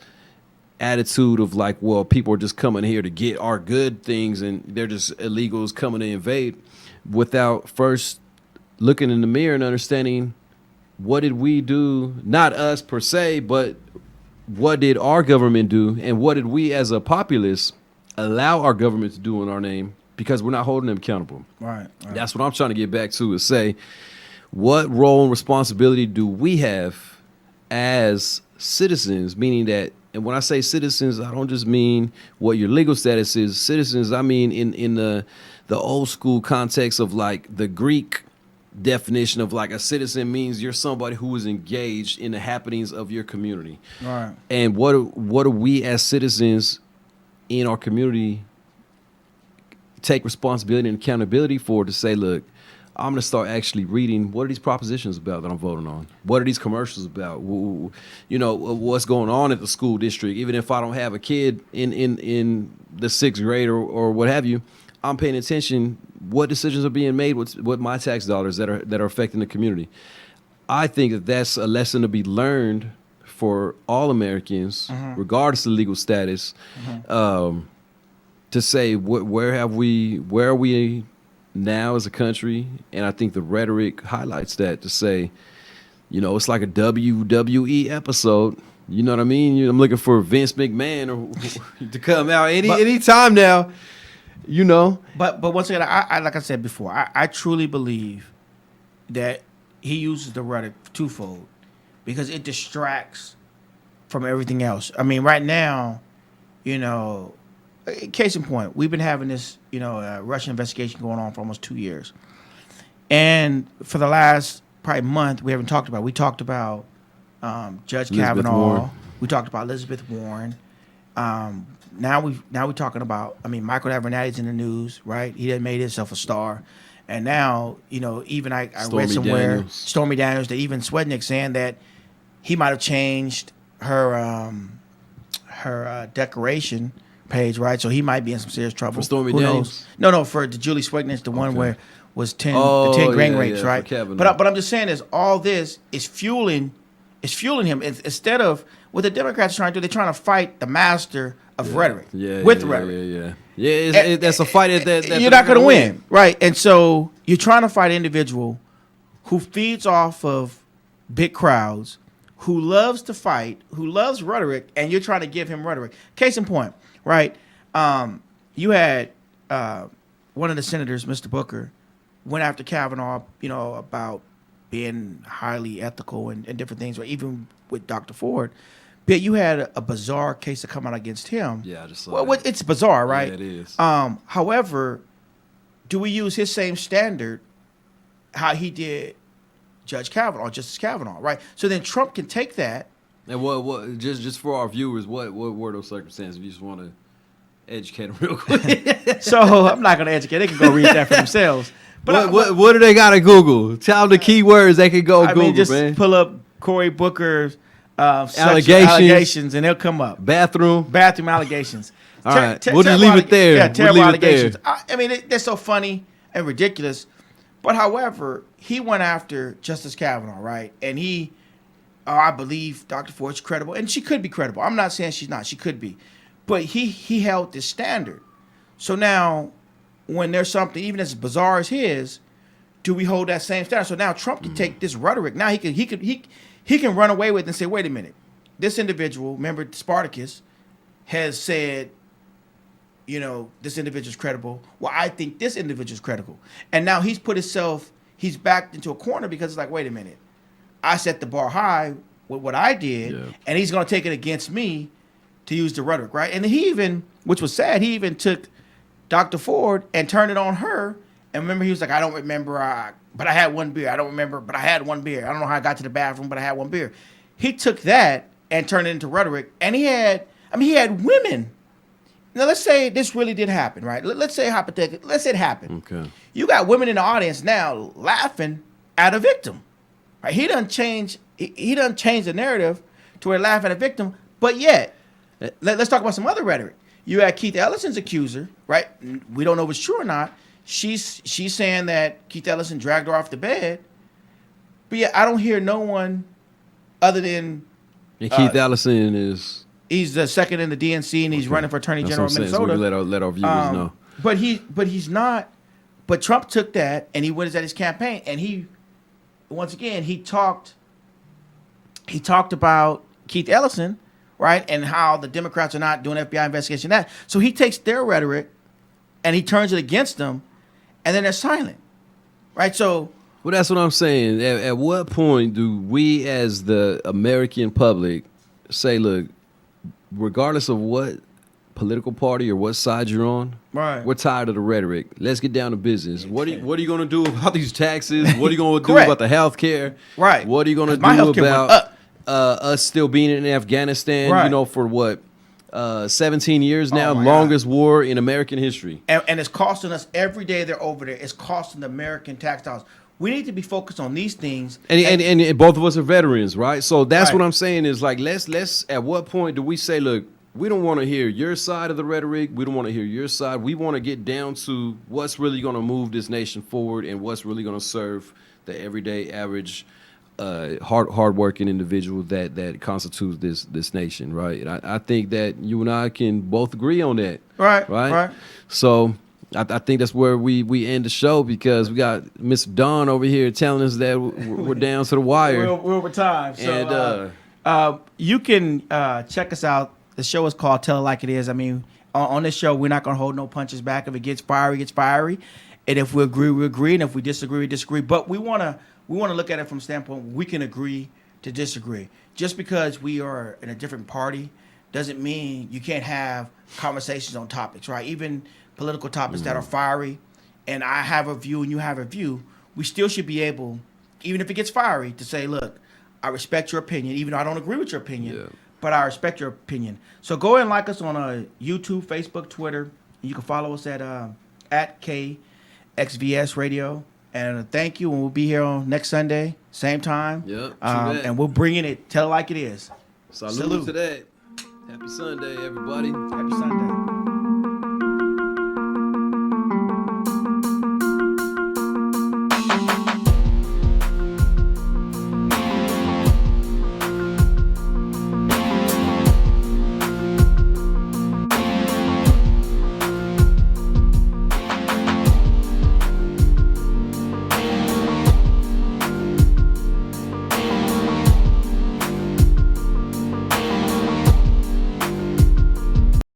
attitude of like, well, people are just coming here to get our good things and they're just illegals coming to invade without first looking in the mirror and understanding what did we do, not us per se, but what did our government do and what did we as a populace allow our government to do in our name because we're not holding them accountable. Right. That's what I'm trying to get back to is say, what role and responsibility do we have as citizens, meaning that, and when I say citizens, I don't just mean what your legal status is. Citizens, I mean in the old school context of like the Greek definition of like a citizen means you're somebody who is engaged in the happenings of your community. Right. And what do we as citizens in our community take responsibility and accountability for, to say, look, I'm going to start actually reading, what are these propositions about that I'm voting on? What are these commercials about? You know, what's going on at the school district? Even if I don't have a kid in the sixth grade or what have you, I'm paying attention what decisions are being made with my tax dollars that are affecting the community. I think that that's a lesson to be learned for all Americans, regardless of legal status, to say where are we now as a country. And I think the rhetoric highlights that, to say, you know, it's like a WWE episode. You know what I mean? I'm looking for Vince McMahon to come out any time now. You know, but once again, I like I said before, I truly believe that he uses the rhetoric twofold, because it distracts from everything else. I mean, right now, you know, case in point, we've been having this, you know, Russian investigation going on for almost 2 years, and for the last probably month, we haven't talked about. We talked about Judge Kavanaugh. Warren. We talked about Elizabeth Warren. Now we're talking about, I mean, Michael Abernathy's in the news, right? He had made himself a star. And now, you know, even I read somewhere, Stormy Daniels, that even Swednick saying that he might have changed her decoration page, right? So he might be in some serious trouble. For Stormy Who Daniels? knows? No, for the Julie Swednick, the one where was 10 grain rapes, right? But I'm just saying is all this is fueling him. Instead of what the Democrats are trying to do, they're trying to fight the master of rhetoric with rhetoric. That's a fight that you're not going to win, right? And so you're trying to fight an individual who feeds off of big crowds, who loves to fight, who loves rhetoric, and you're trying to give him rhetoric. Case in point, right? You had one of the senators, Mr. Booker, went after Kavanaugh, you know, about being highly ethical and different things, or even with Dr. Ford. But you had a bizarre case to come out against him. Yeah, I just saw that. It's bizarre, right? Yeah, it is. However, do we use his same standard how he did Justice Kavanaugh, right? So then Trump can take that. And what just for our viewers, what were those circumstances? If you just want to educate them real quick. So I'm not going to educate. They can go read that for themselves. But what do they got to Google? Tell them the keywords they can go Google, just pull up Cory Booker's allegations, and they'll come up. Bathroom allegations. All right, we'll just leave it there. Yeah, terrible allegations. I mean, they're so funny and ridiculous. But however, he went after Justice Kavanaugh, right? And I believe Dr. Ford's credible, and she could be credible. I'm not saying she's not. She could be. But he held this standard. So now, when there's something even as bizarre as his, do we hold that same standard? So now Trump can take this rhetoric. Now he can run away with it and say, wait a minute, this individual, remember Spartacus, has said, you know, this individual is credible. Well, I think this individual is credible. And now he's backed into a corner because it's like, wait a minute, I set the bar high with what I did, and he's going to take it against me to use the rhetoric, right? And he even, which was sad, he even took Dr. Ford and turned it on her. And remember, he was like, I don't remember, but I had one beer. I don't remember, but I had one beer. I don't know how I got to the bathroom, but I had one beer. He took that and turned it into rhetoric. And he had women. Now, let's say this really did happen, right? Let's say hypothetically, let's say it happened. Okay. You got women in the audience now laughing at a victim. Right? He done change the narrative to where laugh at a victim, but yet, let's talk about some other rhetoric. You had Keith Ellison's accuser, right? We don't know if it's true or not. She's saying that Keith Ellison dragged her off the bed. But yeah, I don't hear no one other than Keith Ellison is... He's the second in the DNC, and he's running for Attorney General of Minnesota. So we can let our viewers know. But he's not. But Trump took that, and he went at his campaign, and he talked about Keith Ellison, right, and how the Democrats are not doing FBI investigation. That so he takes their rhetoric, and he turns it against them, and then they're silent, right? So. Well, that's what I'm saying. At what point do we, as the American public, say, look, regardless of what political party or what side you're on. Right. We're tired of the rhetoric. Let's get down to business. What are you going to do about these taxes? What are you going to do about the health care? Right. What are you going to do about us still being in Afghanistan, right. For what? 17 years now, longest war in American history. And it's costing us every day they're over there. It's costing the American tax dollars. We need to be focused on these things. And both of us are veterans, right? So that's what I'm saying is like, let's at what point do we say, look, we don't want to hear your side of the rhetoric. We don't want to hear your side. We want to get down to what's really going to move this nation forward and what's really going to serve the everyday average hardworking individual that constitutes this nation, right? And I think that you and I can both agree on that, right. So I think that's where we end the show because we got Mr. Don over here telling us that we're down to the wire. We're over time. So you can check us out. The show is called Tell It Like It Is. I mean, on this show, we're not going to hold no punches back. If it gets fiery, it gets fiery. And if we agree, we agree. And if we disagree, we disagree. But we want to look at it from the standpoint we can agree to disagree. Just because we are in a different party doesn't mean you can't have conversations on topics, right? Even political topics that are fiery, and I have a view and you have a view, we still should be able, even if it gets fiery, to say, look, I respect your opinion, even though I don't agree with your opinion, but I respect your opinion. So go ahead and like us on YouTube, Facebook, Twitter. You can follow us at KXVS Radio. And thank you, and we'll be here on next Sunday, same time. Yep. And we're bringing it, tell it like it is. Salute to that. Happy Sunday, everybody. Happy Sunday.